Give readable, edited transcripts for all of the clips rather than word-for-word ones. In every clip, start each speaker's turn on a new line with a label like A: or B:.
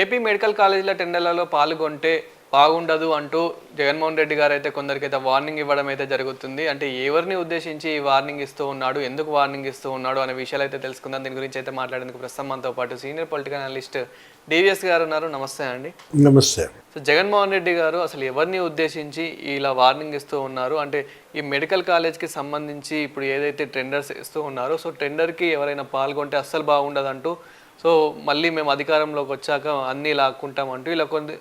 A: AP medical కాలేజీల టెండర్లలో పాల్గొంటే బాగుండదు అంటూ జగన్మోహన్ రెడ్డి గారు అయితే కొందరికైతే వార్నింగ్ ఇవ్వడం అయితే జరుగుతుంది. అంటే ఎవరిని ఉద్దేశించి ఈ వార్నింగ్ ఇస్తూ ఉన్నాడు, ఎందుకు వార్నింగ్ ఇస్తూ ఉన్నాడు అనే విషయాలు అయితే తెలుసుకుందాం. దీని గురించి అయితే మాట్లాడేందుకు ప్రస్తుతం మనతో పాటు సీనియర్ పొలిటికల్ అనలిస్ట్ డివిఎస్ గారు ఉన్నారు. నమస్తే అండి.
B: నమస్తే.
A: సో జగన్మోహన్ రెడ్డి గారు అసలు ఎవరిని ఉద్దేశించి ఇలా వార్నింగ్ ఇస్తూ ఉన్నారు? అంటే ఈ మెడికల్ కాలేజ్కి సంబంధించి ఇప్పుడు ఏదైతే టెండర్స్ ఇస్తూ ఉన్నారో, సో టెండర్కి ఎవరైనా పాల్గొంటే అస్సలు బాగుండదంటూ, సో మళ్ళీ మేము అధికారంలోకి వచ్చాక అన్నీ లాక్కుంటామంటూ ఇలా కొన్ని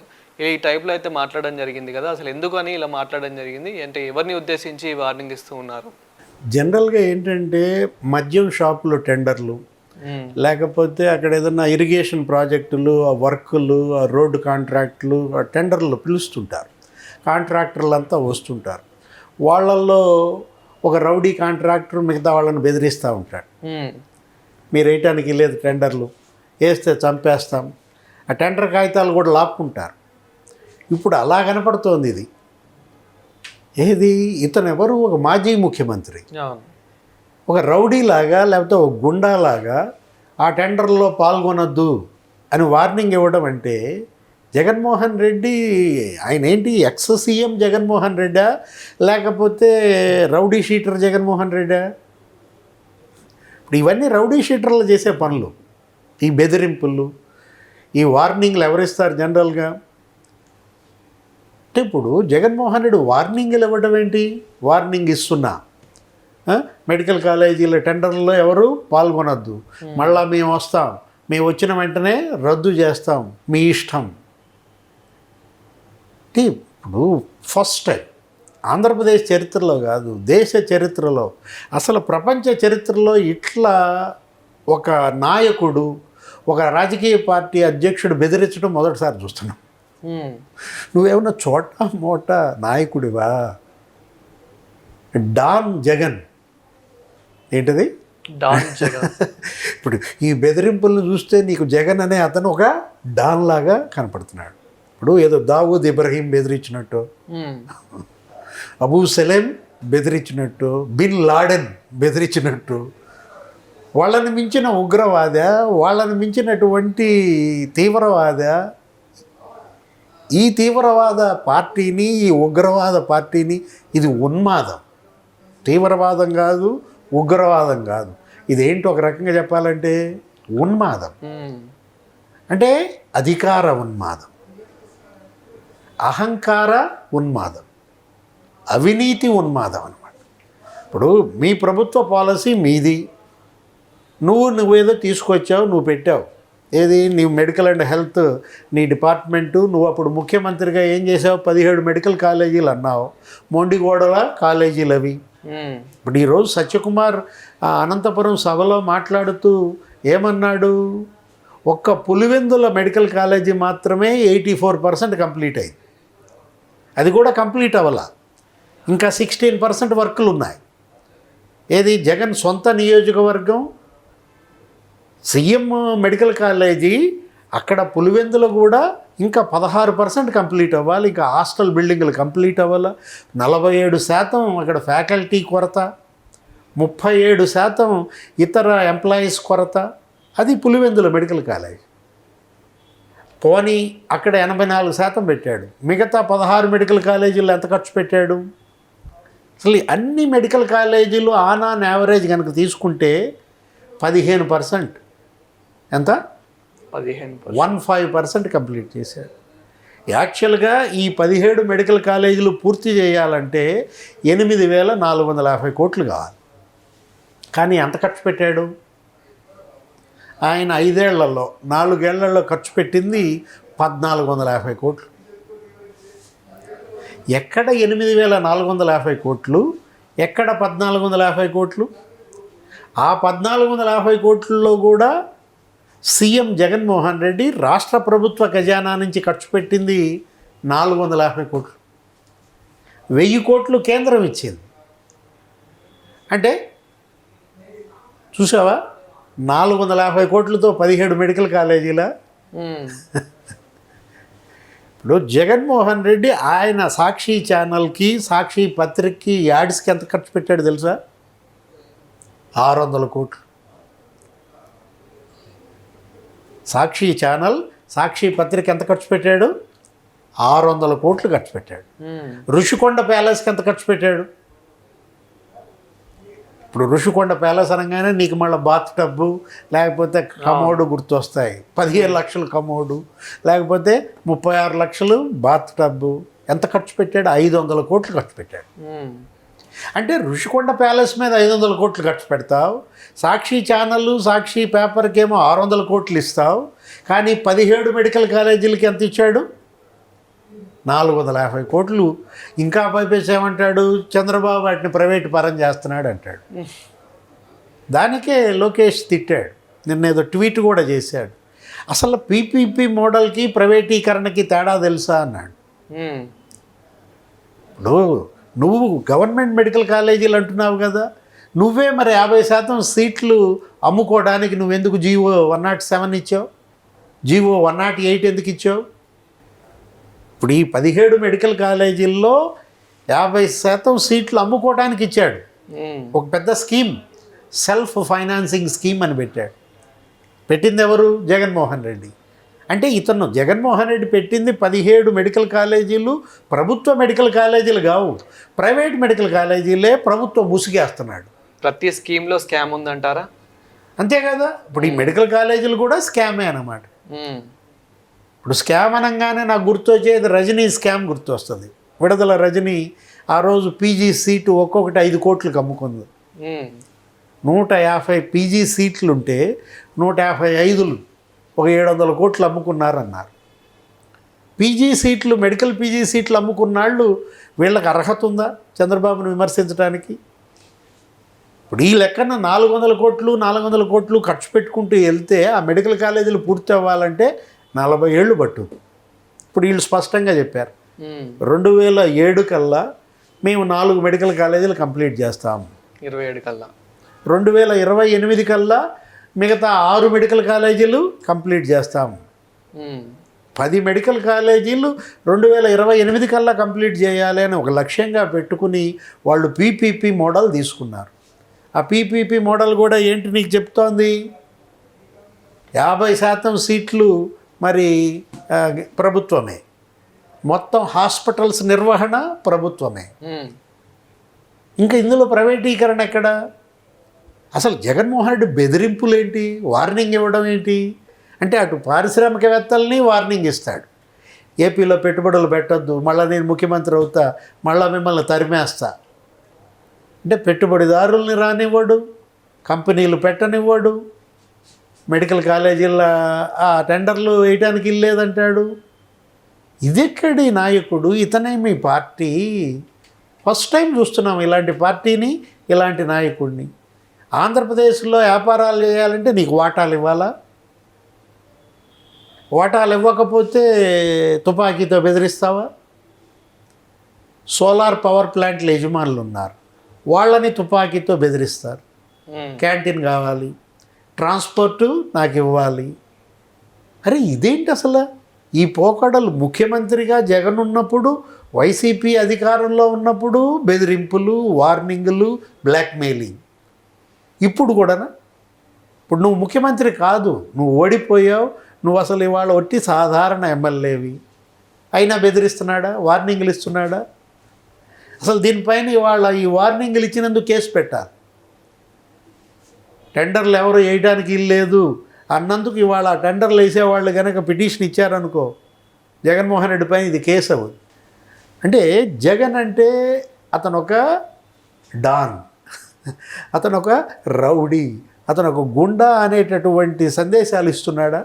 A: ఈ టైప్లో అయితే మాట్లాడడం జరిగింది కదా. అసలు ఎందుకని ఇలా మాట్లాడడం జరిగింది, అంటే ఎవరిని ఉద్దేశించి వార్నింగ్ ఇస్తూ ఉన్నారు?
B: జనరల్గా ఏంటంటే మద్యం షాపులు టెండర్లు, లేకపోతే అక్కడ ఏదన్నా ఇరిగేషన్ ప్రాజెక్టులు, ఆ వర్కులు, ఆ రోడ్డు కాంట్రాక్టులు, ఆ టెండర్లు పిలుస్తుంటారు. కాంట్రాక్టర్లు అంతా వస్తుంటారు. వాళ్ళల్లో ఒక రౌడీ కాంట్రాక్టర్ మిగతా వాళ్ళని బెదిరిస్తూ ఉంటాడు. మీరు వేయటానికి లేదు టెండర్లు, వేస్తే చంపేస్తాం. ఆ టెండర్ కాగితాలు కూడా లాక్కుంటారు. ఇప్పుడు అలా కనపడుతోంది ఇది. ఏది ఇతను ఎవరు? ఒక మాజీ ముఖ్యమంత్రి, ఒక రౌడీలాగా లేకపోతే ఒక గుండాలాగా ఆ టెండర్లో పాల్గొనొద్దు అని వార్నింగ్ ఇవ్వడం అంటే జగన్మోహన్ రెడ్డి ఆయన ఏంటి ఎక్స్ సీఎం జగన్మోహన్ రెడ్డా, లేకపోతే రౌడీ షీటర్ జగన్మోహన్ రెడ్డా? ఇప్పుడు ఇవన్నీ రౌడీ షీటర్లు చేసే పనులు. ఈ బెదిరింపులు, ఈ వార్నింగ్లు ఎవరిస్తారు జనరల్గా? అంటే ఇప్పుడు జగన్మోహన్ రెడ్డి వార్నింగ్లు ఇవ్వడం ఏంటి? వార్నింగ్ ఇస్తున్నా మెడికల్ కాలేజీల టెండర్లలో ఎవరు పాల్గొనొద్దు, మళ్ళీ మేము వస్తాం, మేము వచ్చిన వెంటనే రద్దు చేస్తాం, మీ ఇష్టం. ఇప్పుడు ఫస్ట్ టైం ఆంధ్రప్రదేశ్ చరిత్రలో కాదు, దేశ చరిత్రలో, అసలు ప్రపంచ చరిత్రలో ఇట్లా ఒక నాయకుడు, ఒక రాజకీయ పార్టీ అధ్యక్షుడు బెదిరించడం మొదటిసారి చూస్తున్నాం. నువ్వేమన్నా చోటా మోటా నాయకుడివా? డాన్ జగన్. ఏంటది?
A: డాన్ జగన్.
B: ఇప్పుడు ఈ బెదిరింపులను చూస్తే నీకు జగన్ అనే అతను ఒక డాన్ లాగా కనపడుతున్నాడు. ఇప్పుడు ఏదో దావూద్ ఇబ్రహీం బెదిరించినట్టు, అబూ సలేం బెదిరించినట్టు, బిన్ లాడెన్ బెదిరించినట్టు, వాళ్ళని మించిన ఉగ్రవాద, వాళ్ళని మించినటువంటి తీవ్రవాద, ఈ తీవ్రవాద పార్టీని, ఈ ఉగ్రవాద పార్టీని, ఇది ఉన్మాదం. తీవ్రవాదం కాదు, ఉగ్రవాదం కాదు, ఇదేంటి ఒక రకంగా చెప్పాలంటే ఉన్మాదం. అంటే అధికార ఉన్మాదం, అహంకార ఉన్మాదం, అవినీతి ఉన్మాదం అన్నమాట. ఇప్పుడు మీ ప్రభుత్వ పాలసీ మీది, నువ్వేదో తీసుకొచ్చావు, నువ్వు పెట్టావు. ఏది? నీ మెడికల్ అండ్ హెల్త్ నీ డిపార్ట్మెంటు. నువ్వు అప్పుడు ముఖ్యమంత్రిగా ఏం చేసావు? 17 మెడికల్ కాలేజీలు అన్నావు, మొండిగోడల కాలేజీలు అవి. ఇప్పుడు ఈరోజు సత్యకుమార్ అనంతపురం సభలో మాట్లాడుతూ ఏమన్నాడు? ఒక్క పులివెందుల మెడికల్ కాలేజీ మాత్రమే 84% కంప్లీట్ అయింది. అది కూడా కంప్లీట్ అవ్వాల, ఇంకా 16% వర్కులు ఉన్నాయి. ఏది? జగన్ సొంత నియోజకవర్గం సీఎం మెడికల్ కాలేజీ, అక్కడ పులివెందులో కూడా ఇంకా 16% కంప్లీట్ అవ్వాలి. ఇంకా హాస్టల్ బిల్డింగ్లు కంప్లీట్ అవ్వాలి. 47% అక్కడ ఫ్యాకల్టీ కొరత, 37% ఇతర ఎంప్లాయీస్ కొరత. అది పులివెందుల మెడికల్ కాలేజ్. పోనీ అక్కడ 84% పెట్టాడు. మిగతా 16 మెడికల్ కాలేజీలు ఎంత ఖర్చు పెట్టాడు? అసలు అన్ని మెడికల్ కాలేజీలు ఆన్ యావరేజ్ కనుక తీసుకుంటే 15%. ఎంత? 15% కంప్లీట్ చేశాడు. యాక్చువల్గా ఈ 17 మెడికల్ కాలేజీలు పూర్తి చేయాలంటే 8,450 కోట్లు కావాలి. కానీ ఎంత ఖర్చు పెట్టాడు ఆయన? 5 ఏళ్లలో 4 ఏళ్లలో ఖర్చు పెట్టింది 1,450 కోట్లు. ఎక్కడ 8,450 కోట్లు, ఎక్కడ 1,450 కోట్లు? ఆ 1,450 కోట్లలో కూడా సీఎం జగన్మోహన్ రెడ్డి రాష్ట్ర ప్రభుత్వ ఖజానా నుంచి ఖర్చు పెట్టింది 450 కోట్లు. 1000 కోట్లు కేంద్రం ఇచ్చింది. అంటే చూసావా, 450 కోట్లతో 17 మెడికల్ కాలేజీలా? ఇప్పుడు జగన్మోహన్ రెడ్డి ఆయన సాక్షి ఛానల్కి, సాక్షి పత్రికకి, యాడ్స్కి ఎంత ఖర్చు పెట్టాడు తెలుసా? 600 కోట్లు. సాక్షి ఛానల్ సాక్షి పత్రిక ఎంత ఖర్చు పెట్టాడు? 600 కోట్లు ఖర్చు పెట్టాడు. ఋషికొండ ప్యాలెస్కి ఎంత ఖర్చు పెట్టాడు? ఇప్పుడు ఋషికొండ ప్యాలెస్ అనగానే నీకు మళ్ళీ బాత్ టబ్బు లేకపోతే కమోడు గుర్తొస్తాయి. 15 లక్షలు కమోడు, లేకపోతే 36 లక్షలు బాత్ టబ్బు. ఎంత ఖర్చు పెట్టాడు? 500 కోట్లు ఖర్చు పెట్టాడు. అంటే ఋషికొండ ప్యాలెస్ మీద 500 కోట్లు ఖర్చు పెడతావు, సాక్షి ఛానళ్ళు సాక్షి పేపర్కి ఏమో 600 కోట్లు ఇస్తావు, కానీ 17 మెడికల్ కాలేజీలకి ఎంత ఇచ్చాడు? 450 కోట్లు. ఇంకా పైపేసి ఏమంటాడు? చంద్రబాబు వాటిని ప్రైవేట్ పరం చేస్తున్నాడు అంటాడు. దానికే లోకేష్ తిట్టాడు, నిన్న ఏదో ట్వీట్ కూడా చేశాడు. అసలు పీపీపీ మోడల్కి ప్రైవేటీకరణకి తేడా తెలుసా అన్నాడు. ఇప్పుడు నువ్వు గవర్నమెంట్ మెడికల్ కాలేజీలు అంటున్నావు కదా, నువ్వే మరి 50% సీట్లు అమ్ముకోవడానికి నువ్వెందుకు జీవో 107 ఇచ్చావు? జీవో 108 ఎందుకు ఇచ్చావు? ఇప్పుడు ఈ 17 మెడికల్ కాలేజీల్లో 50% సీట్లు అమ్ముకోవడానికి ఇచ్చాడు. ఒక పెద్ద స్కీమ్, సెల్ఫ్ ఫైనాన్సింగ్ స్కీమ్ అని పెట్టాడు. పెట్టింది ఎవరు? జగన్మోహన్ రెడ్డి. అంటే ఇతను జగన్మోహన్ రెడ్డి పెట్టింది 17 మెడికల్ కాలేజీలు ప్రభుత్వ మెడికల్ కాలేజీలు కావు, ప్రైవేట్ మెడికల్ కాలేజీలే ప్రభుత్వం ముసుగేస్తున్నాడు.
A: ప్రతి స్కీమ్లో స్కామ్ ఉందంటారా?
B: అంతే కదా. ఇప్పుడు ఈ మెడికల్ కాలేజీలు కూడా స్కామే అన్నమాట. ఇప్పుడు స్కామ్ అనగానే నాకు గుర్తొచ్చేది రజనీ స్కామ్ గుర్తొస్తుంది. విడుదల రజనీ ఆ రోజు పీజీ సీటు ఒక్కొక్కటి 5 కోట్లకు అమ్ముకుంది. 150 పీజీ సీట్లుంటే 155 ఒక 700 కోట్లు అమ్ముకున్నారన్నారు. పీజీ సీట్లు, మెడికల్ పీజీ సీట్లు అమ్ముకున్నాళ్ళు వీళ్ళకి అర్హత ఉందా చంద్రబాబును విమర్శించడానికి? ఇప్పుడు ఈ లెక్కన 400 కోట్లు ఖర్చు పెట్టుకుంటూ వెళ్తే ఆ మెడికల్ కాలేజీలు పూర్తి అవ్వాలంటే 40 ఏళ్ళు పట్టుద్ది. ఇప్పుడు వీళ్ళు స్పష్టంగా చెప్పారు 2007 కల్లా మేము 4 మెడికల్ కాలేజీలు కంప్లీట్ చేస్తాము,
A: 27 కల్లా,
B: 2028 కల్లా మిగతా 6 మెడికల్ కాలేజీలు కంప్లీట్ చేస్తాము, 10 మెడికల్ కాలేజీలు 2028 కల్లా కంప్లీట్ చేయాలి అని ఒక లక్ష్యంగా పెట్టుకుని వాళ్ళు పీపీపీ మోడల్ తీసుకున్నారు. ఆ పీపీపీ మోడల్ కూడా ఏంటి నీకు చెప్తోంది? 50% సీట్లు మరి ప్రభుత్వమే, మొత్తం హాస్పిటల్స్ నిర్వహణ ప్రభుత్వమే. ఇంకా ఇందులో ప్రైవేటీకరణ ఎక్కడ? అసలు జగన్మోహన్ రెడ్డి బెదిరింపులు ఏంటి, వార్నింగ్ ఇవ్వడం ఏంటి అంటే అటు పారిశ్రామికవేత్తల్ని వార్నింగ్ ఇస్తాడు, ఏపీలో పెట్టుబడులు పెట్టొద్దు, మళ్ళీ నేను ముఖ్యమంత్రి అవుతా, మళ్ళీ మిమ్మల్ని తరిమేస్తా అంటే పెట్టుబడిదారుల్ని రానివ్వడు, కంపెనీలు పెట్టనివ్వడు, మెడికల్ కాలేజీల ఆ టెండర్లు వేయటానికి ఇల్లేదంటాడు. ఇదెక్కడి నాయకుడు? ఇతనే మీ పార్టీ? ఫస్ట్ టైం చూస్తున్నాం ఇలాంటి పార్టీని, ఇలాంటి నాయకుడిని. ఆంధ్రప్రదేశ్లో వ్యాపారాలు చేయాలంటే నీకు వాటాలు ఇవ్వాలా? వాటాలు ఇవ్వకపోతే తుపాకీతో బెదిరిస్తావా? సోలార్ పవర్ ప్లాంట్ల యజమానులు ఉన్నారు, వాళ్ళని తుపాకీతో బెదిరిస్తారు. క్యాంటీన్ కావాలి, ట్రాన్స్పోర్టు నాకు ఇవ్వాలి. అరే ఇదేంటి అసలు? ఈ పోకడలు ముఖ్యమంత్రిగా జగన్ ఉన్నప్పుడు, వైసీపీ అధికారంలో ఉన్నప్పుడు బెదిరింపులు, వార్నింగులు, బ్లాక్మెయిలింగ్. ఇప్పుడు కూడానా? ఇప్పుడు నువ్వు ముఖ్యమంత్రి కాదు, నువ్వు ఓడిపోయావు, నువ్వు అసలు ఇవాళ ఒట్టి సాధారణ ఎమ్మెల్యేవి, అయినా బెదిరిస్తున్నాడా, వార్నింగ్లు ఇస్తున్నాడా? అసలు దీనిపైన ఇవాళ ఈ వార్నింగ్లు ఇచ్చినందుకు కేసు పెట్టాలి. టెండర్లు ఎవరు వేయడానికి ఇల్లేదు అన్నందుకు ఇవాళ టెండర్లు వేసేవాళ్ళు కనుక పిటిషన్ ఇచ్చారనుకో జగన్మోహన్ రెడ్డి పైన ఇది కేసు అవ్వదు. అంటే జగన్ అంటే అతను ఒక డాన్, అతను ఒక రౌడీ, అతను ఒక గుండా అనేటటువంటి సందేశాలు ఇస్తున్నాడా?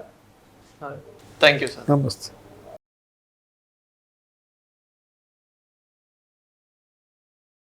A: Thank you sir.
B: నమస్తే.